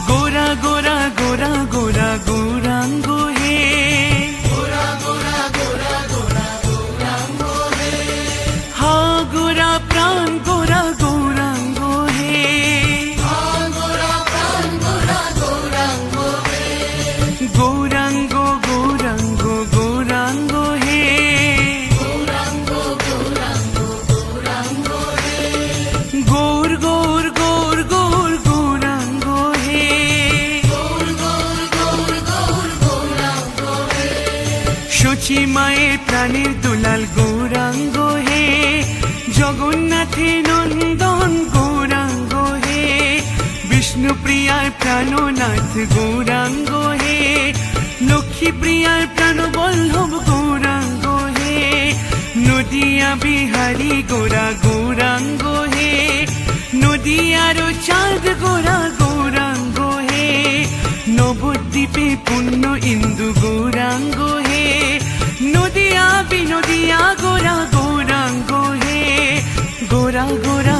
গোরা গোরা গোরা গোরা গৌরাঙ্গ হে, গোরা গোরা গোরা গোরা গৌরাঙ্গ হে, হা গোরা প্রাণ গোরা গৌরাঙ্গ হে, হা গোরা প্রাণ গোরা গৌরাঙ্গ হে, গৌরাঙ্গ গৌরাঙ্গ গৌরাঙ্গ হে, গৌরাঙ্গ গৌরাঙ্গ গৌরাঙ্গ হে, গৌর গৌর গৌর গৌর গৌরাঙ্গ হে, গৌর গৌর গৌর গৌর গৌরাঙ্গ হে, সচি মায়ের প্রাণের দুলাল গৌরাঙ্গ হে, জগন্নাথের নন্দন গৌরাঙ্গ হে, বিষ্ণু প্রিয়ার প্রাণনাথ গৌরাঙ্গ হে, লক্ষ্মী প্রিয়ার প্রাণবল্লভ গৌরাঙ্গ হে, নদিয়া বিহারী গোরা গৌরাঙ্গ হে, নদিয়ার চাঁদ গোরা গৌরাঙ্গ হে, নবদ্বীপে পুণ্য ইন্দু গৌরাঙ্গ হে, নদিয়া বিনদিয়া গোরা গৌরাঙ্গ হে, গোরা গোরা